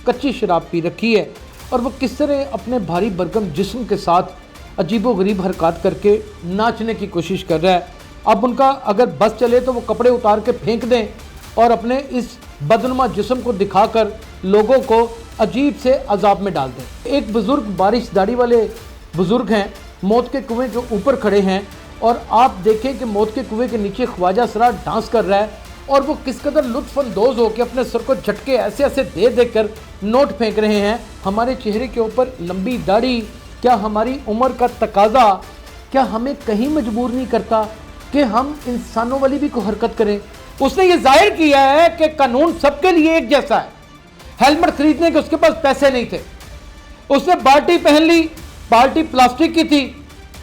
कच्ची शराब पी रखी है और वो किस तरह अपने भारी भरकम जिस्म के साथ अजीबोगरीब हरकत करके नाचने की कोशिश कर रहा है। अब उनका अगर बस चले तो वो कपड़े उतार के फेंक दें और अपने इस बदनुमा जिस्म को दिखाकर लोगों को अजीब से अजाब में डाल दें। एक बुज़ुर्ग बारिश दाढ़ी वाले बुज़ुर्ग हैं, मौत के कुएं के ऊपर खड़े हैं और आप देखें कि मौत के कुएं के नीचे ख्वाजा सरार डांस कर रहा है और वो किस कदर लुत्फ़अंदोज़ होकर अपने सर को झटके ऐसे ऐसे दे देकर नोट फेंक रहे हैं। हमारे चेहरे के ऊपर लंबी दाढ़ी, क्या हमारी उम्र का तकाज़ा क्या हमें कहीं मजबूर नहीं करता कि हम इंसानों वाली भी कोई हरकत करें। उसने ये जाहिर किया है कि कानून सबके लिए एक जैसा है। हेलमेट खरीदने के उसके पास पैसे नहीं थे, उसने बाल्टी पहन ली, बाल्टी प्लास्टिक की थी।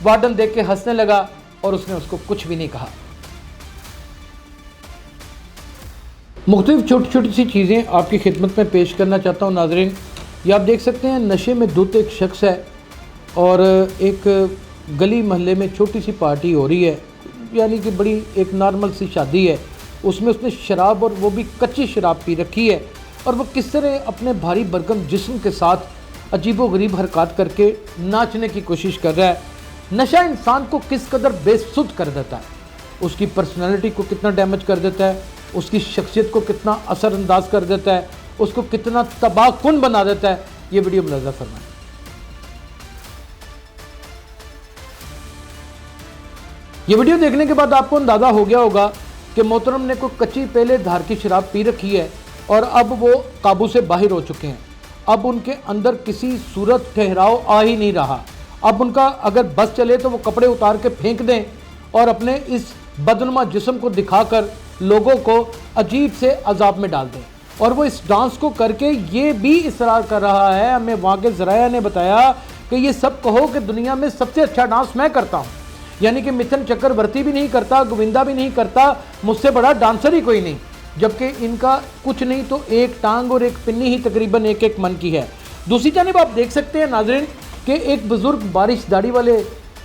वार्डन देख के हंसने लगा और उसने उसको कुछ भी नहीं कहा। मुख्तलिफ छोटी छोटी सी चीज़ें आपकी खिदमत में पेश करना चाहता हूँ नाज़रीन। ये आप देख सकते हैं, नशे में धुत एक शख्स है और एक गली महल्ले में छोटी सी पार्टी हो रही है, यानी कि बड़ी एक नॉर्मल सी शादी है। उसमें उसने शराब और वो भी कच्ची शराब पी रखी है और वो किस तरह अपने भारी भरकम जिस्म के साथ अजीबोगरीब हरकत करके नाचने की कोशिश कर रहा है। नशा इंसान को किस कदर बेसुध कर देता है, उसकी पर्सनैलिटी को कितना डैमेज कर देता है, उसकी शख्सियत को कितना असरअंदाज कर देता है, उसको कितना तबाहकुन बना देता है। ये वीडियो मुलाज़ा फरमाएं। ये वीडियो देखने के बाद आपको अंदाज़ा हो गया होगा कि मोहतरम ने कोई कच्ची पहले धार की शराब पी रखी है और अब वो काबू से बाहर हो चुके हैं। अब उनके अंदर किसी सूरत ठहराव आ ही नहीं रहा। अब उनका अगर बस चले तो वो कपड़े उतार के फेंक दें और अपने इस बदनुमा जिस्म को दिखाकर लोगों को अजीब से अजाब में डाल दें। और वो इस डांस को करके ये भी इसरार कर रहा है, हमें वहाँ के ज़राया ने बताया कि ये सब कहो कि दुनिया में सबसे अच्छा डांस मैं करता हूँ, यानी कि मिथुन चक्रवर्ती भी नहीं करता, गोविंदा भी नहीं करता, मुझसे बड़ा डांसर ही कोई नहीं। जबकि इनका कुछ नहीं तो एक टांग और एक पिन्नी ही तकरीबन एक एक मन की है। दूसरी जानिब आप देख सकते हैं नाज़रीन कि एक बुज़ुर्ग बारिश दाढ़ी वाले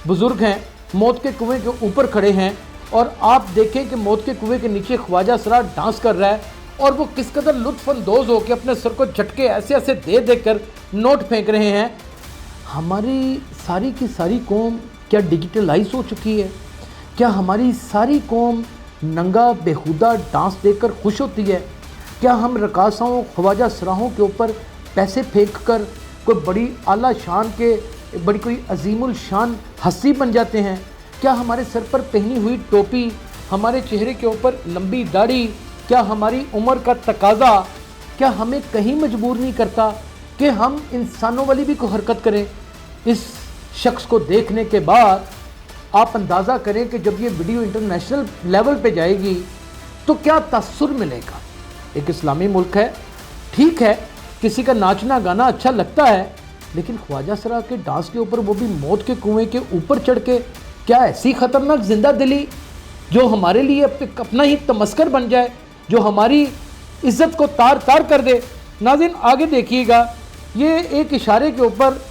बुज़ुर्ग हैं, मौत के कुएं के ऊपर खड़े हैं और आप देखें कि मौत के कुएं के नीचे ख्वाजा सरार डांस कर रहा है और वो किस कदर लुत्फ़अंदोज़ होकर अपने सर को झटके ऐसे ऐसे दे देकर नोट फेंक रहे हैं। हमारी सारी की सारी कौम क्या डिजिटलाइज हो चुकी है? क्या हमारी सारी कौम नंगा बेहुदा डांस देखकर खुश होती है? क्या हम रकासाओं ख्वाजा सराहों के ऊपर पैसे फेंक कर कोई बड़ी आला शान के बड़ी कोई अजीमुल शान हस्ती बन जाते हैं? क्या हमारे सर पर पहनी हुई टोपी, हमारे चेहरे के ऊपर लंबी दाढ़ी, क्या हमारी उम्र का तकाज़ा क्या हमें कहीं मजबूर नहीं करता कि हम इंसानों वाली भी कोई हरकत करें? इस शख्स को देखने के बाद आप अंदाज़ा करें कि जब ये वीडियो इंटरनेशनल लेवल पे जाएगी तो क्या तासुर मिलेगा। एक इस्लामी मुल्क है, ठीक है, किसी का नाचना गाना अच्छा लगता है, लेकिन ख्वाजा सरार के डांस के ऊपर, वो भी मौत के कुएं के ऊपर चढ़ के, क्या ऐसी ख़तरनाक जिंदा दिली जो हमारे लिए अपना ही तमस्कर बन जाए, जो हमारी इज़्ज़त को तार तार कर दे। नाज़रीन आगे देखिएगा, ये एक इशारे के ऊपर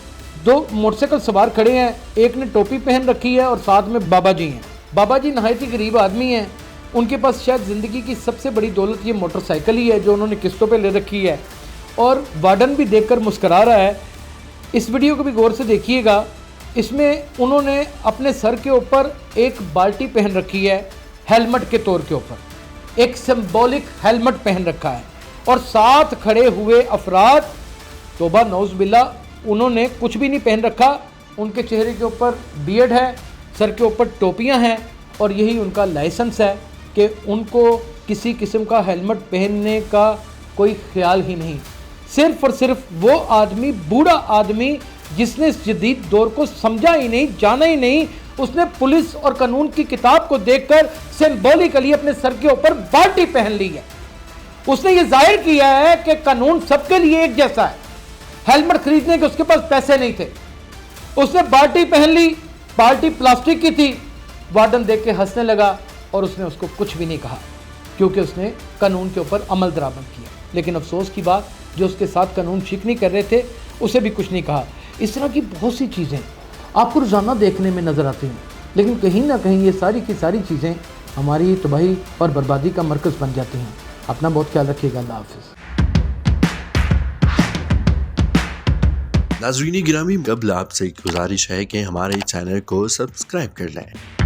दो मोटरसाइकिल सवार खड़े हैं, एक ने टोपी पहन रखी है और साथ में बाबा जी हैं। बाबा जी नहायत ही गरीब आदमी हैं, उनके पास शायद ज़िंदगी की सबसे बड़ी दौलत ये मोटरसाइकिल ही है जो उन्होंने किस्तों पे ले रखी है। और वार्डन भी देखकर मुस्करा रहा है। इस वीडियो को भी गौर से देखिएगा, इसमें उन्होंने अपने सर के ऊपर एक बाल्टी पहन रखी है हेलमेट के तौर के ऊपर, एक सिंबॉलिक हेलमेट पहन रखा है और साथ खड़े हुए अफराद, तौबा नौज़ बिल्लाह, उन्होंने कुछ भी नहीं पहन रखा। उनके चेहरे के ऊपर बियर्ड है, सर के ऊपर टोपियां हैं और यही उनका लाइसेंस है कि उनको किसी किस्म का हेलमेट पहनने का कोई ख्याल ही नहीं। सिर्फ और सिर्फ वो आदमी, बूढ़ा आदमी जिसने इस जदीद दौर को समझा ही नहीं, जाना ही नहीं, उसने पुलिस और कानून की किताब को देखकर सिंबॉलिकली अपने सर के ऊपर बाल्टी पहन ली है। उसने ये जाहिर किया है कि कानून सबके लिए एक जैसा है। हेलमेट खरीदने के उसके पास पैसे नहीं थे, उसने बाल्टी पहन ली, बाल्टी प्लास्टिक की थी। वार्डन देख के हंसने लगा और उसने उसको कुछ भी नहीं कहा क्योंकि उसने कानून के ऊपर अमल दरामद किया। लेकिन अफसोस की बात, जो उसके साथ कानून शिकनी कर रहे थे उसे भी कुछ नहीं कहा। इस तरह की बहुत सी चीज़ें आपको रोज़ाना देखने में नज़र आती हैं, लेकिन कहीं ना कहीं ये सारी की सारी चीज़ें हमारी तबाही और बर्बादी का मरकज़ बन जाती हैं। अपना बहुत ख्याल रखिएगा। अल्लाह हाफ़िज़। ناظرین گرامی، قبل آپ سے گزارش ہے کہ ہمارے چینل کو سبسکرائب کر لیں